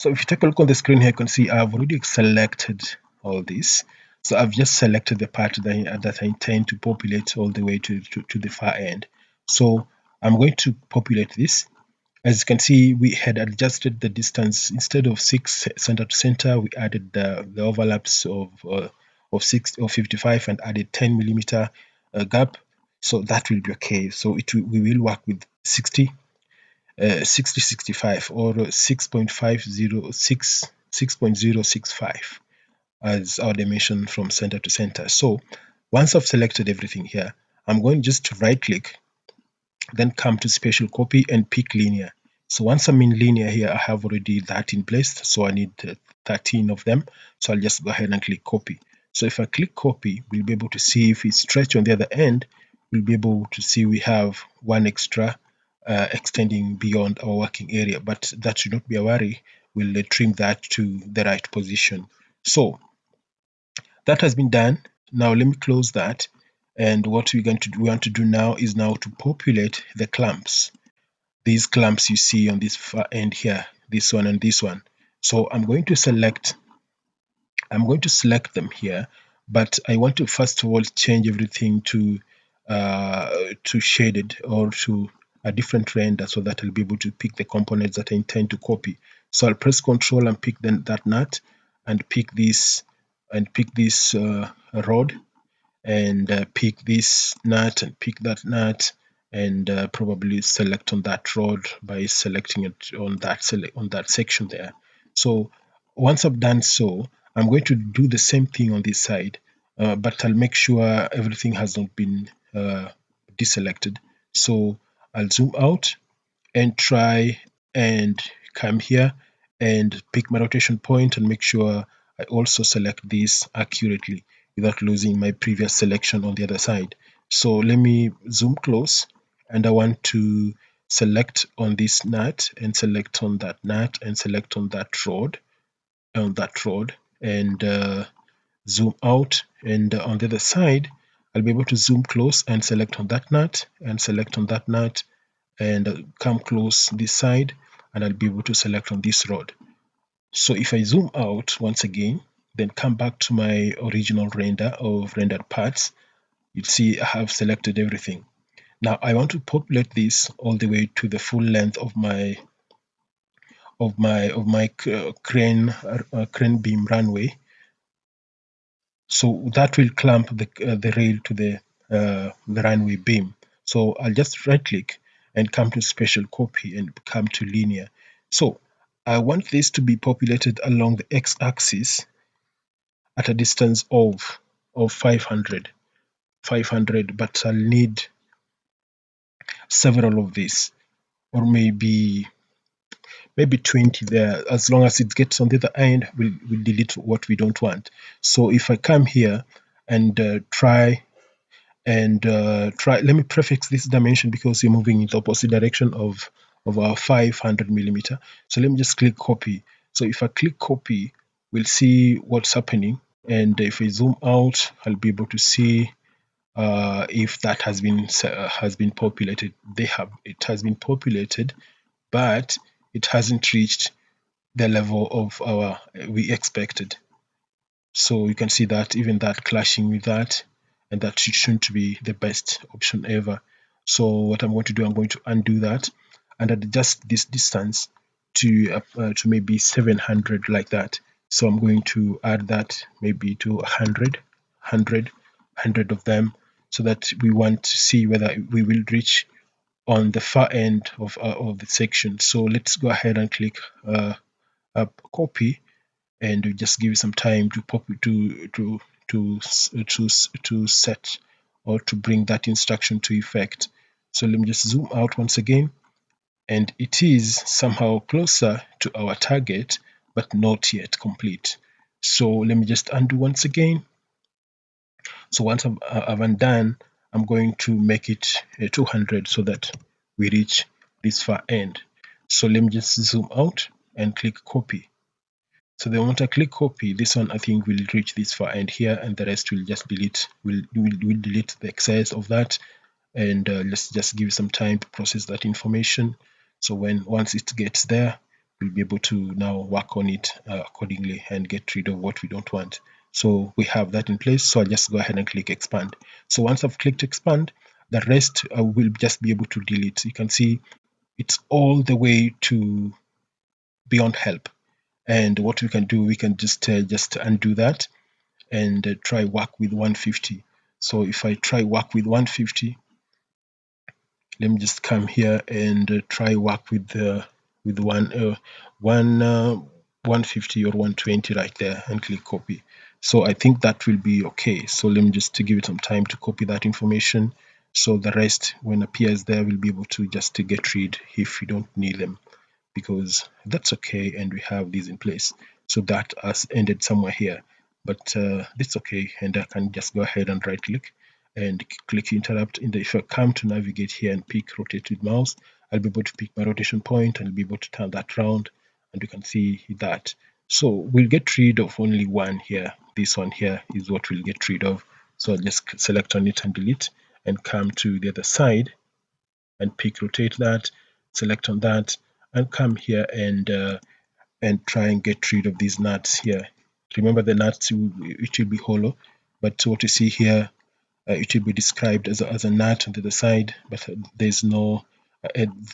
So if you take a look on the screen here, you can see I've already selected all this. So I've just selected the part that I intend to populate all the way to the far end. So I'm going to populate this. As you can see, we had adjusted the distance. Instead of 6 center to center, we added the overlaps of 6 or 55 and added 10 millimeter gap. So that will be okay. So we will work with 65 or 6.065 as our dimension from center to center. So once I've selected everything here, I'm going just to right click, then come to special copy and pick linear. So once I'm in linear here, I have already that in place. So I need 13 of them. So I'll just go ahead and click copy. So if I click copy, we'll be able to see if it's stretched on the other end, we'll be able to see we have one extra extending beyond our working area, but that should not be a worry. We'll trim that to the right position. So that has been done. Now let me close that. And what we want to do now is now to populate the clamps. These clamps you see on this far end here, this one and this one. So I'm going to select them here, but I want to first of all change everything to shaded or to a different render so that I'll be able to pick the components that I intend to copy. So I'll press Control and pick that nut and pick this rod and pick this nut and pick that nut and probably select on that rod by selecting it on that section there. So once I've done so, I'm going to do the same thing on this side, but I'll make sure everything has not been deselected. So I'll zoom out and try and come here and pick my rotation point and make sure I also select this accurately without losing my previous selection on the other side. So let me zoom close, and I want to select on this nut and select on that nut and select on that rod and zoom out, and on the other side I'll be able to zoom close and select on that nut and select on that nut and come close this side, and I'll be able to select on this rod. So if I zoom out once again, then come back to my original render of rendered parts, you'll see I have selected everything. Now I want to populate this all the way to the full length of my crane beam runway. So that will clamp the rail to the runway beam. So I'll just right click and come to special copy and come to linear. So I want this to be populated along the x-axis at a distance of 500, but I'll need several of these, or maybe 20 there. As long as it gets on the other end, we'll delete what we don't want. So if I come here and let me prefix this dimension because you're moving in the opposite direction of our 500 millimeter. So let me just click copy. So if I click copy, we'll see what's happening, and if I zoom out, I'll be able to see if that has been populated. It has been populated, but it hasn't reached the level of our we expected. So you can see that even that clashing with that, and that shouldn't be the best option ever. So what I'm going to do, I'm going to undo that and adjust this distance to maybe 700 like that. So I'm going to add that maybe to 100 of them, so that we want to see whether we will reach on the far end of the section. So let's go ahead and click copy, and we just give it some time to pop to set or to bring that instruction to effect. So let me just zoom out once again, and it is somehow closer to our target, but not yet complete. So let me just undo once again. So once I've undone, I'm going to make it 200 so that we reach this far end. So let me just zoom out and click copy. So the moment I click copy, this one I think will reach this far end here, and the rest will just delete. We'll delete the excess of that, and let's just give some time to process that information. So once it gets there, we'll be able to now work on it accordingly and get rid of what we don't want. So we have that in place. So I'll just go ahead and click expand. So once I've clicked expand, the rest will just be able to delete. You can see it's all the way to beyond help. And what we can do, we can just undo that and try work with 150. So if I try work with 150, let me just come here and try work with one 150 or 120 right there and click copy. So I think that will be okay. So let me just to give it some time to copy that information, so the rest when appears there will be able to just to get rid if you don't need them, because that's okay and we have these in place. So that has ended somewhere here, but it's okay, and I can just go ahead and right click and click interrupt. If I come to navigate here and pick rotate with mouse, I'll be able to pick my rotation point and I'll be able to turn that round, and you can see that. So we'll get rid of only one here. This one here is what we'll get rid of. So I'll just select on it and delete and come to the other side and pick rotate that, select on that, and come here and try and get rid of these nuts here. Remember the nuts, it will be hollow, but what you see here, it will be described as a nut on the other side, but there's no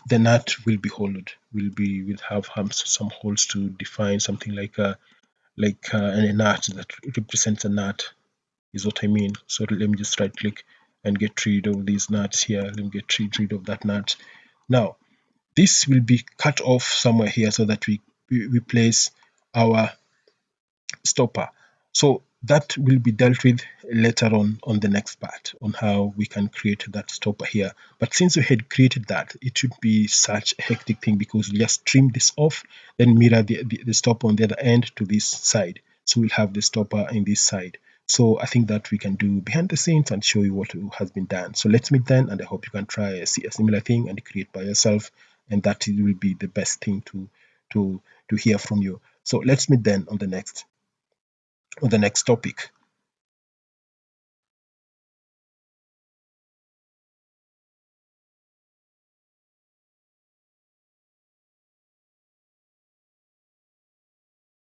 the nut will be hollowed, will have some holes to define something like a nut that represents a nut, is what I mean. So let me just right click and get rid of these nuts here. Let me get rid of that nut. Now this will be cut off somewhere here so that we place our stopper. So that will be dealt with later on the next part on how we can create that stopper here. But since we had created that, it should be such a hectic thing because we just trim this off, then mirror the stopper on the other end to this side. So we'll have the stopper in this side. So I think that we can do behind the scenes and show you what has been done. So let's meet then, and I hope you can try a similar thing and create by yourself, and that will be the best thing to hear from you. So let's meet then on the next topic.